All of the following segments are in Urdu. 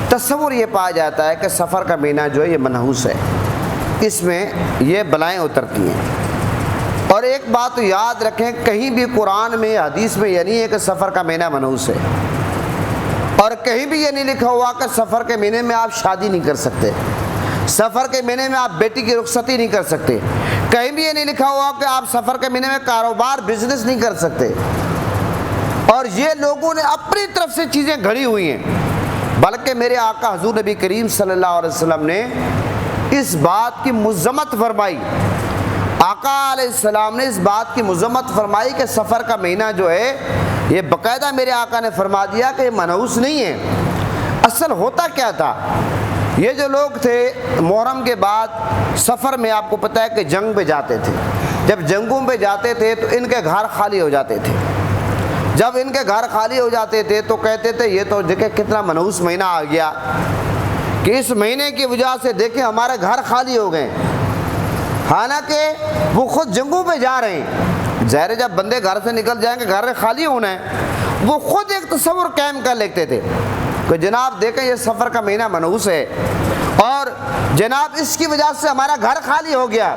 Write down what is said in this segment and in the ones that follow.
تصور یہ پایا جاتا ہے کہ سفر کا مہینہ جو ہے یہ منحوس ہے، اس میں یہ بلائیں اترتی ہیں۔ اور ایک بات تو یاد رکھیں، کہیں بھی قرآن میں حدیث میں یہ نہیں ہے کہ سفر کا مہینہ منحوس ہے، اور کہیں بھی یہ نہیں لکھا ہوا کہ سفر کے مہینے میں آپ شادی نہیں کر سکتے، سفر کے مہینے میں آپ بیٹی کی رخصتی نہیں کر سکتے، کہیں بھی یہ نہیں لکھا ہوا کہ آپ سفر کے مہینے میں کاروبار بزنس نہیں کر سکتے۔ اور یہ لوگوں نے اپنی طرف سے چیزیں گھڑی ہوئی ہیں، بلکہ میرے آقا حضور نبی کریم صلی اللہ علیہ وسلم نے اس بات کی مذمت فرمائی، آقا علیہ السلام نے اس بات کی مذمت فرمائی کہ سفر کا مہینہ جو ہے یہ باقاعدہ میرے آقا نے فرما دیا کہ یہ منحوس نہیں ہے۔ اصل ہوتا کیا تھا، یہ جو لوگ تھے محرم کے بعد سفر میں آپ کو پتہ ہے کہ جنگ پہ جاتے تھے، جب جنگوں پہ جاتے تھے تو ان کے گھر خالی ہو جاتے تھے، جب ان کے گھر خالی ہو جاتے تھے تو کہتے تھے یہ تو دیکھیں کتنا منحوس مہینہ آ گیا کہ اس مہینے کی وجہ سے دیکھیں ہمارے گھر خالی ہو گئے، حالانکہ وہ خود جنگوں پہ جا رہے ہیں۔ ظاہر جب بندے گھر سے نکل جائیں گے گھر خالی ہونا ہے، وہ خود ایک تصور قائم کر لیتے تھے کہ جناب دیکھیں یہ سفر کا مہینہ منحوس ہے اور جناب اس کی وجہ سے ہمارا گھر خالی ہو گیا،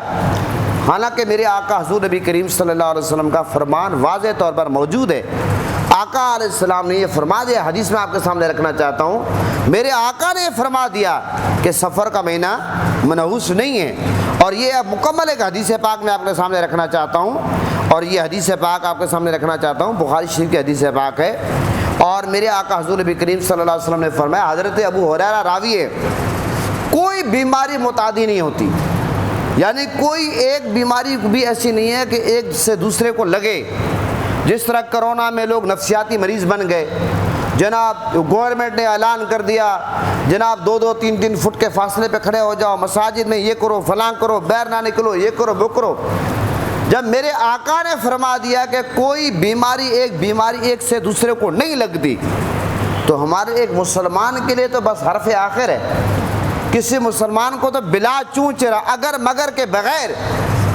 حالانکہ میرے آقا حضور نبی کریم صلی اللہ علیہ وسلم کا فرمان واضح طور پر موجود ہے۔ آقا علیہ السلام نے یہ فرما دیا، حدیث میں آپ کے سامنے رکھنا چاہتا ہوں، میرے آقا نے یہ فرما دیا کہ سفر کا مہینہ منحوس نہیں ہے، اور یہ اب مکمل ایک حدیث پاک میں آپ کے سامنے رکھنا چاہتا ہوں، اور یہ حدیث پاک آپ کے سامنے رکھنا چاہتا ہوں بخاری شریف کی حدیث پاک ہے، اور میرے آقا حضور نبی کریم صلی اللہ علیہ وسلم نے فرمایا، حضرت ابو ہریرہ راوی ہے، کوئی بیماری متعدی نہیں ہوتی، یعنی کوئی ایک بیماری بھی ایسی نہیں ہے کہ ایک سے دوسرے کو لگے۔ جس طرح کرونا میں لوگ نفسیاتی مریض بن گئے، جناب گورنمنٹ نے اعلان کر دیا جناب 2-2 3-3 فٹ کے فاصلے پہ کھڑے ہو جاؤ، مساجد میں یہ کرو فلاں کرو، باہر نہ نکلو، یہ کرو وہ کرو۔ جب میرے آقا نے فرما دیا کہ کوئی بیماری ایک سے دوسرے کو نہیں لگتی، تو ہمارے ایک مسلمان کے لیے تو بس حرف آخر ہے، کسی مسلمان کو تو بلا چوں چرا اگر مگر کے بغیر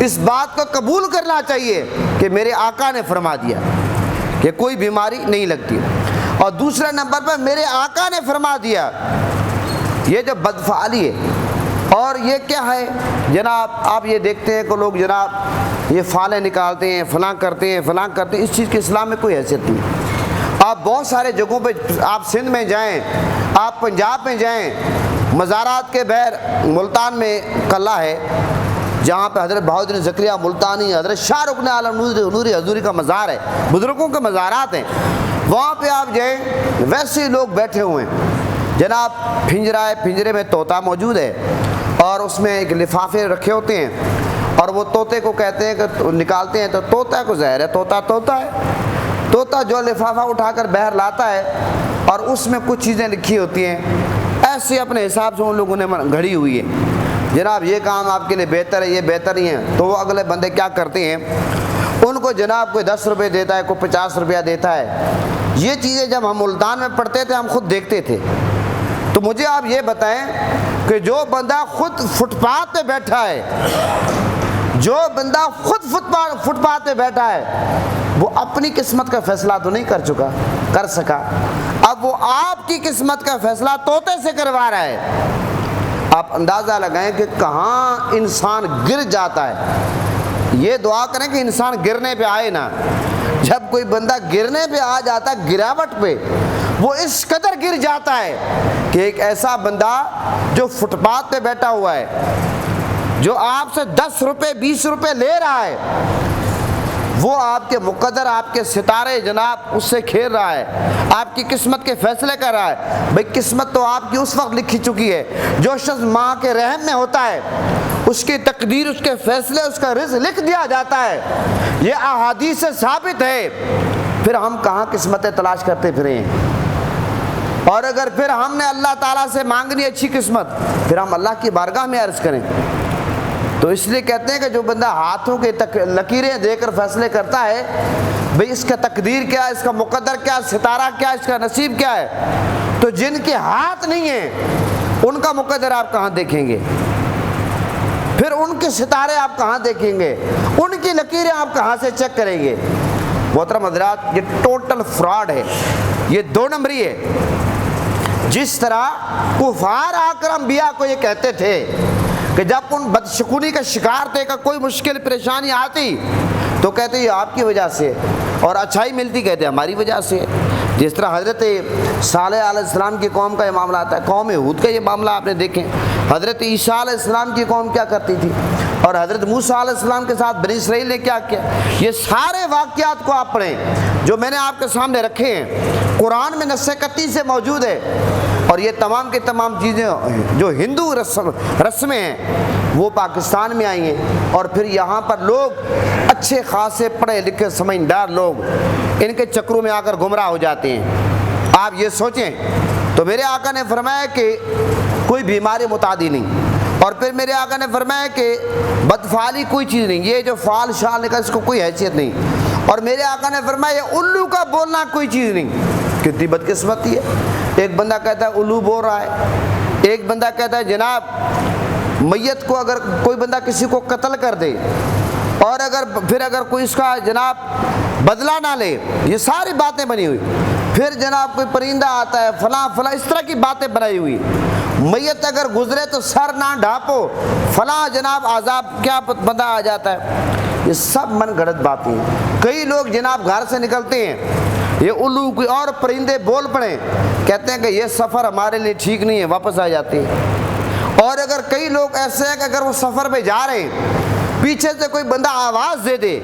اس بات کو قبول کرنا چاہیے کہ میرے آقا نے فرما دیا کہ کوئی بیماری نہیں لگتی۔ اور دوسرے نمبر پر میرے آقا نے فرما دیا یہ جو بدفعالی ہے، اور یہ کیا ہے جناب، آپ یہ دیکھتے ہیں کہ لوگ جناب یہ فالیں نکالتے ہیں، فلاں کرتے ہیں، اس چیز کی اسلام میں کوئی حیثیت نہیں۔ آپ بہت سارے جگہوں پہ، آپ سندھ میں جائیں، آپ پنجاب میں جائیں، مزارات کے بہر ملتان میں قلعہ ہے جہاں پہ حضرت بہاؤالدین زکریا ملتانی، حضرت شاہ رکن عالم نوری حضوری کا مزار ہے، بزرگوں کے مزارات ہیں، وہاں پہ آپ جائیں ویسے ہی لوگ بیٹھے ہوئے ہیں، جناب پھنجرا ہے، پھنجرے میں طوطا موجود ہے اور اس میں ایک لفافے رکھے ہوتے ہیں، اور وہ طوطے کو کہتے ہیں کہ نکالتے ہیں تو طوطا کو ظاہر ہے طوطا ہے، طوطا جو لفافہ اٹھا کر باہر لاتا ہے اور اس میں کچھ چیزیں لکھی ہوتی ہیں، ایسے اپنے حساب سے ان لوگوں نے گھڑی ہوئی ہے، جناب یہ کام آپ کے لیے بہتر ہے، یہ بہتر نہیں ہے، تو وہ اگلے بندے کیا کرتے ہیں، ان کو جناب کوئی 10 روپے دیتا ہے، کوئی 50 روپیہ دیتا ہے۔ یہ چیزیں جب ہم ملتان میں پڑھتے تھے ہم خود دیکھتے تھے، تو مجھے آپ یہ بتائیں کہ جو بندہ خود فٹ پاتھ پہ بیٹھا ہے، جو بندہ خود فٹ پاتھ پہ بیٹھا ہے، وہ اپنی قسمت کا فیصلہ تو نہیں کر سکا، اب وہ آپ کی قسمت کا فیصلہ طوطے سے کروا رہا ہے۔ آپ اندازہ لگائیں کہ کہاں انسان گر جاتا ہے۔ یہ دعا کریں کہ انسان گرنے پہ آئے نہ، جب کوئی بندہ گرنے پہ آ جاتا ہے، گراوٹ پہ وہ اس قدر گر جاتا ہے کہ ایک ایسا بندہ جو فٹ پاتھ پہ بیٹھا ہوا ہے، جو آپ سے 10 روپے 20 روپے لے رہا ہے، وہ آپ کے مقدر، آپ کے ستارے جناب اس سے کھیل رہا ہے، آپ کی قسمت کے فیصلے کر رہا ہے۔ بھئی قسمت تو آپ کی اس وقت لکھی چکی ہے، جو شخص ماں کے رحم میں ہوتا ہے اس کی تقدیر، اس کے فیصلے، اس کا رزق لکھ دیا جاتا ہے، یہ احادیث سے ثابت ہے۔ پھر ہم کہاں قسمتیں تلاش کرتے پھریں؟ اور اگر پھر ہم نے اللہ تعالیٰ سے مانگنی اچھی قسمت، پھر ہم اللہ کی بارگاہ میں عرض کریں۔ تو اس لیے کہتے ہیں کہ جو بندہ ہاتھوں کے لکیریں دے کر فیصلے کرتا ہے، بھئی اس کا تقدیر کیا ہے، اس کا مقدر کیا، ستارہ کیا، اس کا نصیب کیا ہے، تو جن کے ہاتھ نہیں ہیں ان کا مقدر آپ کہاں دیکھیں گے؟ پھر ان کے ستارے آپ کہاں دیکھیں گے؟ ان کی لکیریں آپ کہاں سے چیک کریں گے؟ محترم حضرات، یہ ٹوٹل فراڈ ہے، یہ 2 نمبری ہے۔ جس طرح کفار آ کر انبیاء کو یہ کہتے تھے کہ جب ان بدشگونی کا شکار تھے کہ کوئی مشکل پریشانی آتی تو کہتے یہ آپ کی وجہ سے، اور اچھائی ملتی کہتے ہماری وجہ سے۔ جس طرح حضرت صالح علیہ السلام کی قوم کا یہ معاملہ آتا ہے، قوم ہود کا یہ معاملہ آپ نے دیکھیں، حضرت عیسیٰ علیہ السلام کی قوم کیا کرتی تھی، اور حضرت موسیٰ علیہ السلام کے ساتھ بنی اسرائیل نے کیا کیا۔ یہ سارے واقعات کو آپ پڑھیں جو میں نے آپ کے سامنے رکھے ہیں، قرآن میں نص قطعی سے موجود ہے، اور یہ تمام کی تمام چیزیں جو ہندو رسمیں ہیں وہ پاکستان میں آئی ہیں، اور پھر یہاں پر لوگ اچھے خاصے پڑھے لکھے سمجھدار لوگ ان کے چکروں میں آ کر گمراہ ہو جاتے ہیں۔ آپ یہ سوچیں تو میرے آقا نے فرمایا کہ کوئی بیماری متعدی نہیں، اور پھر میرے آقا نے فرمایا کہ بدفعالی کوئی چیز نہیں، یہ جو فعال شال نکل اس کو کوئی حیثیت نہیں، اور میرے آقا نے فرمایا یہ الو کا بولنا کوئی چیز نہیں۔ کتنی بدقسمتی ہے، ایک بندہ کہتا ہے الو بول رہا ہے، ایک بندہ کہتا ہے جناب میت کو اگر کوئی بندہ کسی کو قتل کر دے اور اگر کوئی اس کا جناب بدلہ نہ لے، یہ ساری باتیں بنی ہوئی، پھر جناب کوئی پرندہ آتا ہے فلاں فلاں، اس طرح کی باتیں بنائی ہوئی، میت اگر گزرے تو سر نہ ڈھانپو، فلاں جناب عذاب کیا بندہ آ جاتا ہے، یہ سب من گھڑت باتیں ہیں۔ کئی لوگ جناب گھر سے نکلتے ہیں یہ الو کوئی اور پرندے بول پڑیں، کہتے ہیں کہ یہ سفر ہمارے لیے ٹھیک نہیں ہے، واپس آ جاتے ہیں۔ اور اگر کئی لوگ ایسے ہیں کہ اگر وہ سفر پہ جا رہے ہیں پیچھے سے کوئی بندہ آواز دے دے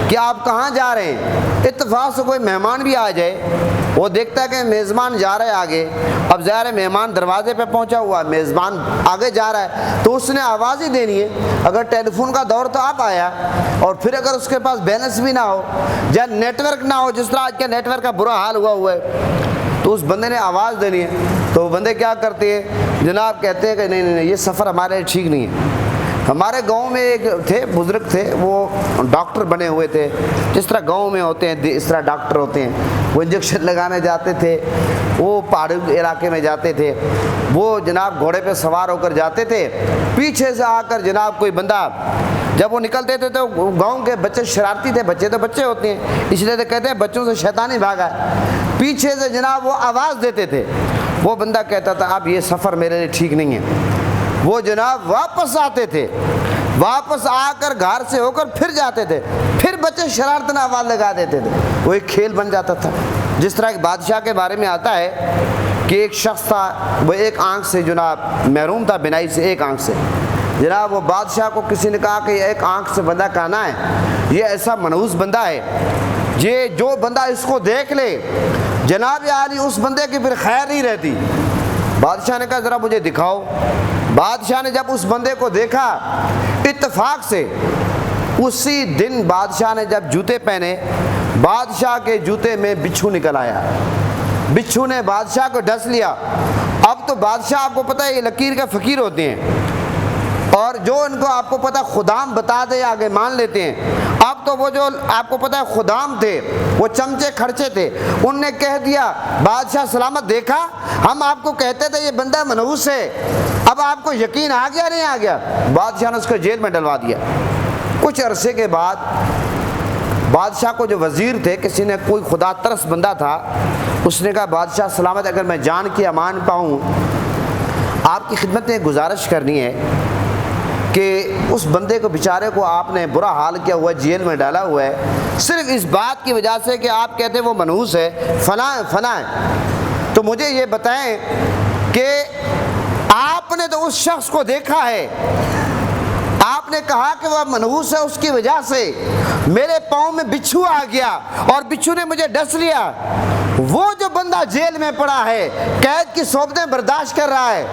کہ آپ کہاں جا رہے ہیں، اتفاق سے کوئی مہمان بھی آ جائے، وہ دیکھتا ہے کہ میزبان جا رہا ہے آگے، اب ظاہر ہے مہمان دروازے پہ پہنچا ہوا، میزبان آگے جا رہا ہے تو اس نے آواز ہی دینی ہے۔ اگر ٹیلی فون کا دور تو آپ آیا، اور پھر اگر اس کے پاس بیلنس بھی نہ ہو یا نیٹ ورک نہ ہو، جس طرح آج کے نیٹ ورک کا برا حال ہوا ہے، تو اس بندے نے آواز دینی ہے، تو وہ بندے کیا کرتے ہیں جناب، کہتے ہیں کہ نہیں یہ سفر ہمارے لیے ٹھیک نہیں ہے۔ ہمارے گاؤں میں ایک تھے بزرگ تھے، وہ ڈاکٹر بنے ہوئے تھے، جس طرح گاؤں میں ہوتے ہیں اس طرح ڈاکٹر ہوتے ہیں، وہ انجیکشن لگانے جاتے تھے، وہ پہاڑی علاقے میں جاتے تھے، وہ جناب گھوڑے پہ سوار ہو کر جاتے تھے، پیچھے سے آ کر جناب کوئی بندہ، جب وہ نکلتے تھے تو گاؤں کے بچے شرارتی تھے، بچے تو بچے ہوتے ہیں اس لیے تو کہتے ہیں بچوں سے شیطانی بھاگا ہے، پیچھے سے جناب وہ آواز دیتے تھے، وہ بندہ کہتا تھا اب یہ سفر میرے لیے ٹھیک نہیں ہے، وہ جناب واپس آتے تھے، واپس آ کر گھر سے ہو کر پھر جاتے تھے، پھر بچے شرارتن آواز لگا دیتے تھے، وہ ایک کھیل بن جاتا تھا۔ جس طرح ایک بادشاہ کے بارے میں آتا ہے کہ ایک شخص تھا، وہ ایک آنکھ سے جناب محروم تھا، بینائی سے ایک آنکھ سے، جناب وہ بادشاہ کو کسی نے کہا کہ ایک آنکھ سے بندہ کہنا ہے، یہ ایسا منحوس بندہ ہے، یہ جو بندہ اس کو دیکھ لے جناب یعنی اس بندے کی پھر خیر نہیں رہتی۔ بادشاہ نے کہا ذرا مجھے دکھاؤ، بادشاہ نے جب اس بندے کو دیکھا، اتفاق سے اسی دن بادشاہ نے جب جوتے پہنے، بادشاہ کے جوتے میں بچھو نکل آیا، بچھو نے بادشاہ کو ڈس لیا۔ اب تو بادشاہ آپ کو پتہ ہے یہ لکیر کے فقیر ہوتے ہیں، اور جو ان کو آپ کو پتہ خدام بتا دے آگے مان لیتے ہیں۔ اب تو وہ جو آپ کو پتہ ہے خدام تھے، وہ چمچے کھرچے تھے، ان نے کہہ دیا بادشاہ سلامت دیکھا ہم آپ کو کہتے تھے یہ بندہ منحوس ہے، اب آپ کو یقین آ گیا نہیں آ گیا؟ بادشاہ نے اس کو جیل میں ڈلوا دیا۔ کچھ عرصے کے بعد بادشاہ کو جو وزیر تھے، کسی نے کوئی خدا ترس بندہ تھا، اس نے کہا بادشاہ سلامت اگر میں جان کی امان پاؤں آپ کی خدمت میں گزارش کرنی ہے کہ اس بندے کو بیچارے کو آپ نے برا حال کیا ہوا ہے، جیل میں ڈالا ہوا ہے، صرف اس بات کی وجہ سے کہ آپ کہتے ہیں وہ منحوس ہے، فلاں فلاں ہے، تو مجھے یہ بتائیں کہ آپ نے تو اس شخص کو دیکھا ہے، آپ نے کہا کہ وہ منحوس ہے، اس کی وجہ سے میرے پاؤں میں بچھو آ گیا اور بچھو نے مجھے ڈس لیا، وہ جو بندہ جیل میں پڑا ہے قید کی صحبتیں برداشت کر رہا ہے،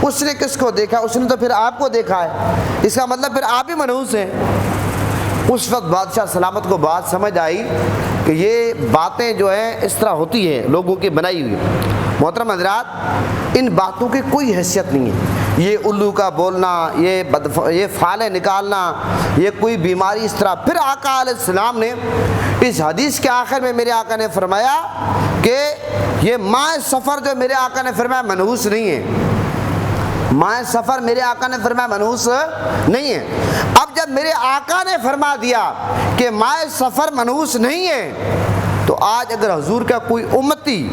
اس نے کس کو دیکھا؟ اس نے تو پھر آپ کو دیکھا ہے، اس کا مطلب پھر آپ ہی منحوس ہیں۔ اس وقت بادشاہ سلامت کو بات سمجھ آئی کہ یہ باتیں جو ہیں اس طرح ہوتی ہیں لوگوں کی بنائی ہوئی۔ محترم حضرات، ان باتوں کی کوئی حیثیت نہیں ہے، یہ الو کا بولنا، یہ فالے نکالنا، یہ کوئی بیماری اس طرح۔ پھر آقا علیہ السلام نے اس حدیث کے آخر میں میرے آقا نے فرمایا کہ یہ ماہ سفر جو میرے آقا نے فرمایا منحوس نہیں ہے، ماہ سفر میرے آقا نے فرمایا منحوس نہیں ہے۔ اب جب میرے آقا نے فرما دیا کہ ماہ سفر منحوس نہیں ہے، تو آج اگر حضور کا کوئی امتی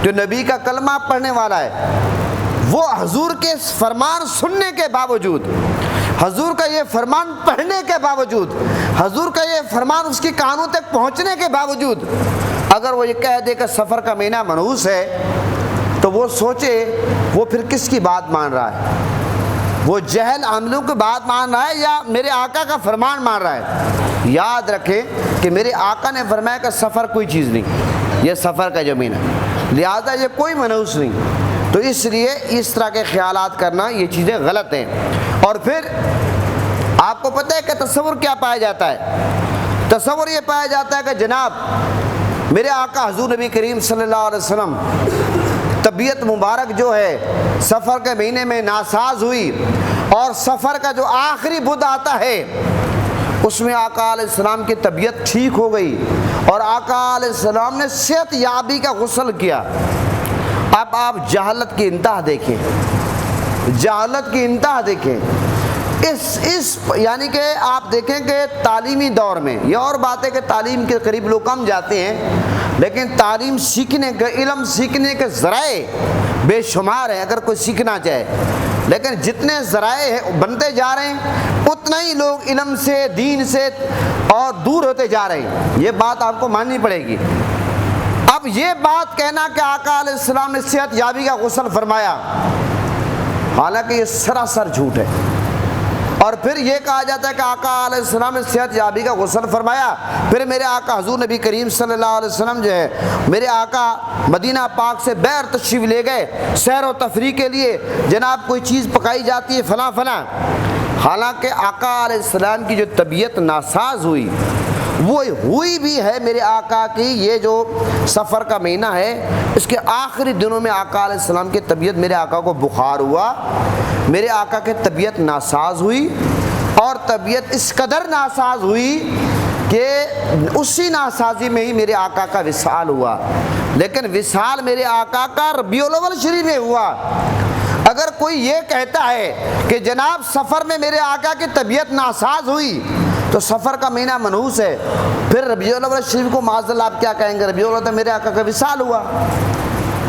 جو نبی کا کلمہ پڑھنے والا ہے، وہ حضور کے فرمان سننے کے باوجود، حضور کا یہ فرمان پڑھنے کے باوجود، حضور کا یہ فرمان اس کی کانوں تک پہنچنے کے باوجود اگر وہ یہ کہہ دے کہ سفر کا مہینہ منحوس ہے، تو وہ سوچے وہ پھر کس کی بات مان رہا ہے؟ وہ جہل عاملوں کی بات مان رہا ہے یا میرے آقا کا فرمان مان رہا ہے؟ یاد رکھیں کہ میرے آقا نے فرمایا کہ سفر کوئی چیز نہیں، یہ سفر کا جو مہینہ، لہذا یہ کوئی منحوس نہیں۔ تو اس لیے اس طرح کے خیالات کرنا یہ چیزیں غلط ہیں۔ اور پھر آپ کو پتہ ہے کہ تصور کیا پایا جاتا ہے؟ تصور یہ پایا جاتا ہے کہ جناب میرے آقا حضور نبی کریم صلی اللہ علیہ وسلم طبیعت مبارک جو ہے سفر کے مہینے میں ناساز ہوئی، اور سفر کا جو آخری بدھ آتا ہے اس میں آقا علیہ السلام کی طبیعت ٹھیک ہو گئی اور آقا علیہ السلام نے صحت یابی کا غسل کیا۔ اب آپ جہالت کی انتہا دیکھیں، جہالت کی انتہا دیکھیں۔ اس یعنی کہ آپ دیکھیں کہ تعلیمی دور میں یہ اور بات ہے کہ تعلیم کے قریب لوگ کم جاتے ہیں، لیکن تعلیم سیکھنے کے، علم سیکھنے کے ذرائع بے شمار ہیں اگر کوئی سیکھنا چاہے، لیکن جتنے ذرائع بنتے جا رہے ہیں اتنا ہی لوگ علم سے، دین سے اور دور ہوتے جا رہے ہیں۔ یہ بات آپ کو ماننی پڑے گی۔ اب یہ بات کہنا کہ آقا علیہ السلام نے صحت یابی کا غسل فرمایا، حالانکہ یہ سراسر جھوٹ ہے۔ اور پھر یہ کہا جاتا ہے کہ آقا علیہ السلام نے صحت یابی کا غسل فرمایا، پھر میرے آقا حضور نبی کریم صلی اللہ علیہ وسلم جو ہے میرے آقا مدینہ پاک سے بیر تشریف لے گئے سیر و تفریح کے لیے، جناب کوئی چیز پکائی جاتی ہے فلاں فلاں، حالانکہ آقا علیہ السلام کی جو طبیعت ناساز ہوئی وہ ہوئی بھی ہے میرے آقا کی، یہ جو سفر کا مہینہ ہے اس کے آخری دنوں میں آقا علیہ السلام کی طبیعت، میرے آقا کو بخار ہوا، میرے آقا کی طبیعت ناساز ہوئی، اور طبیعت اس قدر ناساز ہوئی کہ اسی ناسازی میں ہی میرے آقا کا وصال ہوا۔ لیکن وصال میرے آقا کا ربیع الاول شریف میں ہوا۔ اگر کوئی یہ کہتا ہے کہ جناب سفر میں میرے آقا کی طبیعت ناساز ہوئی تو سفر کا مہینہ منحوس ہے، پھر ربیع الاول شریف کو معاذ اللہ آپ کیا کہیں گے؟ ربیع الاول تو میرے آقا کا وصال ہوا،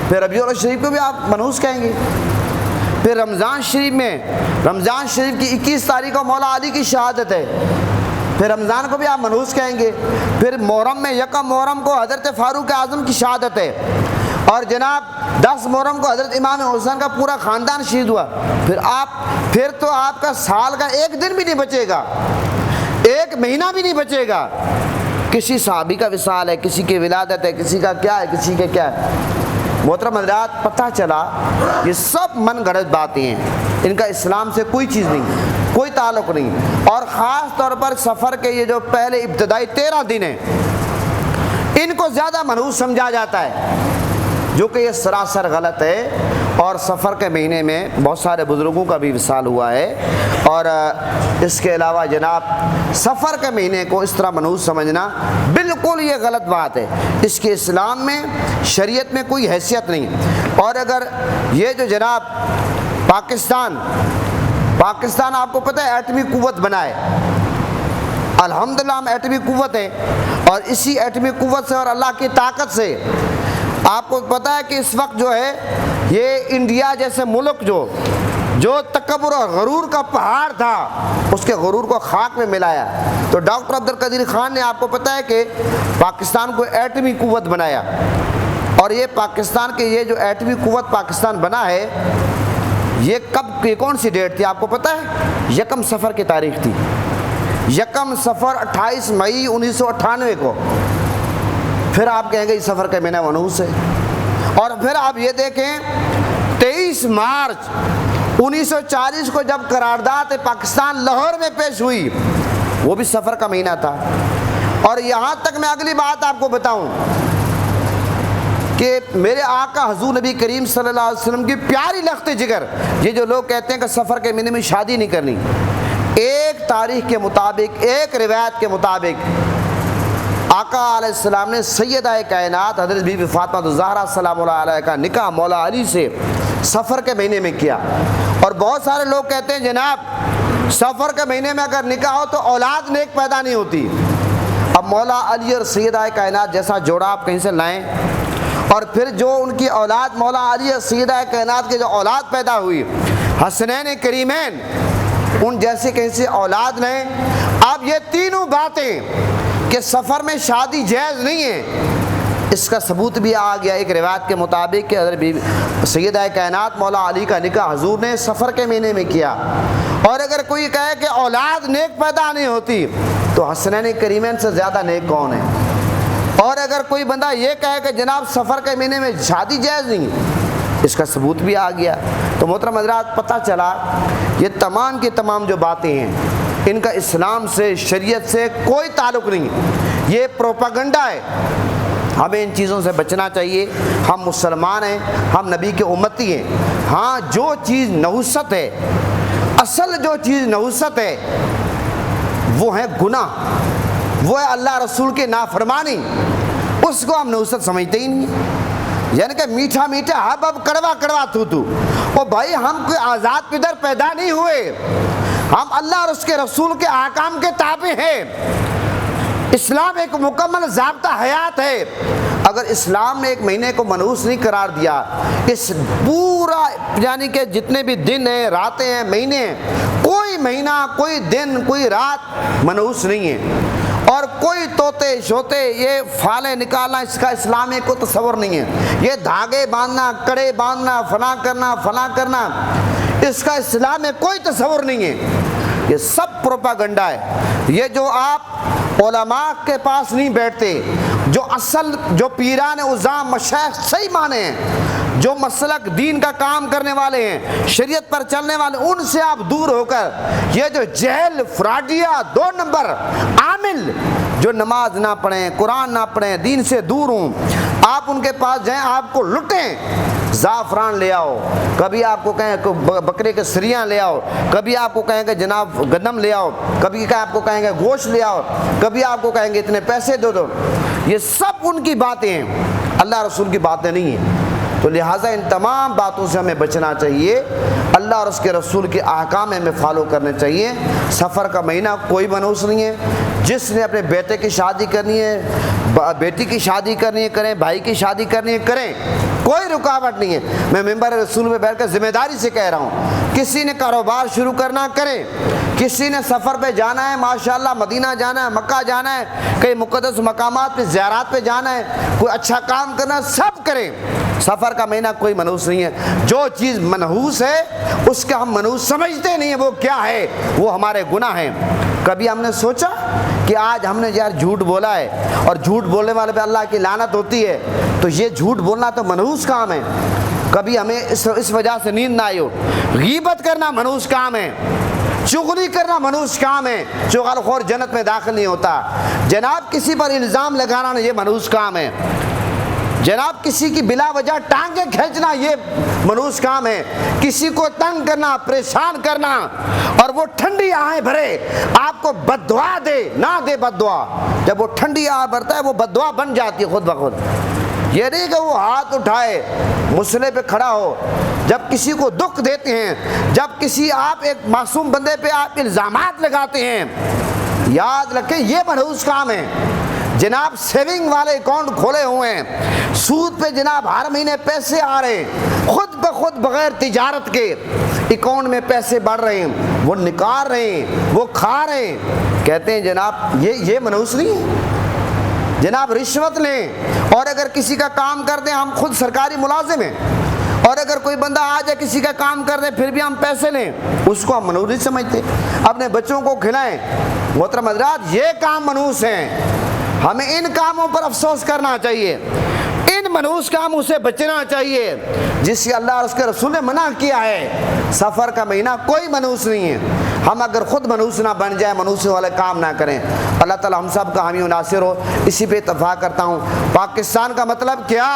پھر ربیع الاول شریف کو بھی آپ منحوس کہیں گے۔ پھر رمضان شریف میں، رمضان شریف کی 21 تاریخ کو مولا علی کی شہادت ہے، پھر رمضان کو بھی آپ منحوس کہیں گے۔ پھر محرم میں یکم محرم کو حضرت فاروق اعظم کی شہادت ہے، اور جناب 10 محرم کو حضرت امام حسین کا پورا خاندان شہید ہوا، پھر تو آپ کا سال کا ایک دن بھی نہیں بچے گا، ایک مہینہ بھی نہیں بچے گا۔ کسی صحابی کا وصال ہے، کسی کی ولادت ہے، کسی کا کیا ہے، کسی کے کیا ہے۔ محترم حضرات، پتہ چلا یہ سب من گھڑت باتیں ہیں، ان کا اسلام سے کوئی چیز نہیں، کوئی تعلق نہیں۔ اور خاص طور پر سفر کے یہ جو پہلے ابتدائی 13 دن ہیں ان کو زیادہ منحوس سمجھا جاتا ہے، جو کہ یہ سراسر غلط ہے۔ اور سفر کے مہینے میں بہت سارے بزرگوں کا بھی وصال ہوا ہے، اور اس کے علاوہ جناب سفر کے مہینے کو اس طرح منحوس سمجھنا بالکل یہ غلط بات ہے، اس کے اسلام میں، شریعت میں کوئی حیثیت نہیں۔ اور اگر یہ جو جناب پاکستان آپ کو پتہ ہے ایٹمی قوت بنا ہے، الحمدللہ ہم ایٹمی قوت ہیں، اور اسی ایٹمی قوت سے اور اللہ کی طاقت سے آپ کو پتہ ہے کہ اس وقت جو ہے یہ انڈیا جیسے ملک جو تکبر اور غرور کا پہاڑ تھا اس کے غرور کو خاک میں ملایا۔ تو ڈاکٹر عبدالقدیر خان نے آپ کو پتہ ہے کہ پاکستان کو ایٹمی قوت بنایا، اور یہ پاکستان کے یہ جو ایٹمی قوت پاکستان بنا ہے یہ کون سی ڈیٹ تھی آپ کو پتہ ہے؟ یکم صفر کی تاریخ تھی، یکم صفر 28 مئی 1998 کو۔ پھر آپ کہیں گے یہ سفر کا مہینہ منحوس ہے، اور پھر آپ یہ دیکھیں 23 مارچ 1940 کو جب قرارداد پاکستان لاہور میں پیش ہوئی وہ بھی سفر کا مہینہ تھا۔ اور یہاں تک میں اگلی بات آپ کو بتاؤں کہ میرے آقا حضور نبی کریم صلی اللہ علیہ وسلم کی پیاری لخت جگر، یہ جو لوگ کہتے ہیں کہ سفر کے مہینے میں شادی نہیں کرنی، ایک تاریخ کے مطابق، ایک روایت کے مطابق آقا علیہ السلام نے سیدہ کائنات حضرت بی بی فاطمہ الزہرا سلام اللہ علیہ کا نکاح مولا علی سے سفر کے مہینے میں کیا۔ اور بہت سارے لوگ کہتے ہیں جناب سفر کے مہینے میں اگر نکاح ہو تو اولاد نیک پیدا نہیں ہوتی۔ اب مولا علی اور سیدہ کائنات جیسا جوڑا آپ کہیں سے لائیں، اور پھر جو ان کی اولاد مولا علی سیدہ کائنات کی جو اولاد پیدا ہوئی حسنین کریمین، ان جیسے کیسے اولاد نے. اب یہ تینوں باتیں کہ سفر میں شادی جائز نہیں ہے، اس کا ثبوت بھی آ گیا ایک روایت کے مطابق کہ حضرت سیدہ کائنات مولا علی کا نکاح حضور نے سفر کے مہینے میں کیا. اور اگر کوئی کہے کہ اولاد نیک پیدا نہیں ہوتی تو حسنین کریمین سے زیادہ نیک کون ہے؟ اور اگر کوئی بندہ یہ کہے کہ جناب سفر کے مہینے میں شادی جائز نہیں، اس کا ثبوت بھی آ گیا. تو محترم حضرات، پتہ چلا یہ تمام کی تمام جو باتیں ہیں ان کا اسلام سے شریعت سے کوئی تعلق نہیں، یہ پروپیگنڈا ہے. ہمیں ان چیزوں سے بچنا چاہیے. ہم مسلمان ہیں، ہم نبی کے امتی ہیں. ہاں جو چیز نحوست ہے، اصل جو چیز نحوست ہے وہ ہے گناہ، وہ ہے اللہ رسول کی نافرمانی. اس کو ہم نحوست سمجھتے ہی نہیں. یعنی کہ میٹھا میٹھا ہب اب کڑوا کڑوا تو او بھائی، ہم کوئی آزاد پدر پیدا نہیں ہوئے، ہم اللہ اور اس کے رسول کے احکام کے تابع ہیں. اسلام ایک مکمل ضابطہ حیات ہے. اگر اسلام نے ایک مہینے کو منحوس نہیں قرار دیا، اس پورا یعنی کہ جتنے بھی دن ہیں، راتیں ہیں، مہینے ہیں، کوئی مہینہ، کوئی دن، کوئی رات منحوس نہیں ہے. اور کوئی طوطے شوتے یہ فالیں نکالنا، اس کا اسلام میں کوئی تصور نہیں ہے. یہ دھاگے باندھنا، کڑے باندھنا، فلاں کرنا، اس کا اسلام میں کوئی تصور نہیں ہے. یہ سب پروپیگنڈا ہے. یہ جو آپ علماء کے پاس نہیں بیٹھتے، جو اصل جو پیران عظام مشائخ صحیح مانے ہیں، جو مسلک دین کا کام کرنے والے ہیں، شریعت پر چلنے والے، ان سے آپ دور ہو کر یہ جو جہل فراڈیا 2 نمبر عامل جو نماز نہ پڑھیں، قرآن نہ پڑھیں، دین سے دور ہوں، آپ ان کے پاس جائیں، آپ کو لٹیں. زعفران لے آؤ، کبھی آپ کو کہیں کہ بکرے کے سریاں لے آؤ، کبھی آپ کو کہیں کہ جناب گندم لے آؤ، کبھی آپ کو کہیں گے گوشت لے آؤ، کبھی آپ کو کہیں گے اتنے پیسے دو. یہ سب ان کی باتیں ہیں، اللہ رسول کی باتیں نہیں ہیں. تو لہٰذا ان تمام باتوں سے ہمیں بچنا چاہیے. اللہ اور اس کے رسول کے احکام ہمیں فالو کرنے چاہیے. سفر کا مہینہ کوئی منحوس نہیں ہے. جس نے اپنے بیٹے کی شادی کرنی ہے، بیٹی کی شادی کرنی ہے کریں، بھائی کی شادی کرنی ہے کریں، کوئی رکاوٹ نہیں ہے. میں ممبر رسول میں بیٹھ کر ذمہ داری سے کہہ رہا ہوں، کسی نے کاروبار شروع کرنا کریں، کسی نے سفر پہ جانا ہے، ماشاءاللہ مدینہ جانا ہے، مکہ جانا ہے، کئی مقدس مقامات پہ زیارات پہ جانا ہے، کوئی اچھا کام کرنا ہے، سب کریں. سفر کا مہینہ کوئی منحوس نہیں ہے. جو چیز منحوس ہے اس کا ہم منحوس سمجھتے نہیں ہیں، وہ کیا ہے؟ وہ ہمارے گناہ ہیں. کبھی ہم نے سوچا کہ آج ہم نے یار جھوٹ بولا ہے اور جھوٹ بولنے والے پہ اللہ کی لعنت ہوتی ہے، تو یہ جھوٹ بولنا تو منحوس کام ہے. کبھی ہمیں اس وجہ سے نیند نہ آئی ہو. غیبت کرنا منحوس کام ہے، چغلی کرنا منحوس کام ہے. چغل خور جنت میں داخل نہیں ہوتا. جناب کسی پر الزام لگانا یہ منحوس کام ہے. جناب کسی کی بلا وجہ ٹانگیں کھینچنا یہ منحوس کام ہے. کسی کو تنگ کرنا، پریشان کرنا، اور وہ ٹھنڈی آہیں بھرے آپ کو بد دعا دے، نہ دے بد دعا. جب وہ ٹھنڈی آہ بھرتا ہے وہ بد دعا بن جاتی ہے خود بخود. یہ نہیں کہ وہ ہاتھ اٹھائے مسئلے پہ کھڑا ہو. جب کسی کو دکھ دیتے ہیں، جب کسی آپ ایک معصوم بندے پہ آپ الزامات لگاتے ہیں، یاد رکھیں یہ منحوس کام ہے. جناب سیونگ والے اکاؤنٹ کھولے ہوئے ہیں، سود پہ جناب ہر مہینے پیسے آ رہے ہیں، خود بخود بغیر تجارت کے اکاؤنٹ میں پیسے بڑھ رہے ہیں، وہ نکال رہے ہیں، وہ کھا رہے ہیں. کہتے ہیں جناب یہ منحوس نہیں ہے. جناب رشوت لیں، اور اگر کسی کا کام کر دیں، ہم خود سرکاری ملازم ہیں، اور اگر کوئی بندہ آ جائے کسی کا کام کر دے پھر بھی ہم پیسے لیں، اس کو ہم منحوس نہیں سمجھتے. اپنے بچوں کو کھلائیں. محترم حضرات یہ کام منحوس ہیں. ہمیں ان کاموں پر افسوس کرنا چاہیے، ان منحوس کاموں سے بچنا چاہیے جس سے اللہ اور اس کے رسول نے منع کیا ہے. سفر کا مہینہ کوئی منحوس نہیں ہے. ہم اگر خود منحوس نہ بن جائیں، منحوس والے کام نہ کریں. اللہ تعالی ہم سب کا حامی و ناصر ہو. اسی پہ اتفاق کرتا ہوں. پاکستان کا مطلب کیا؟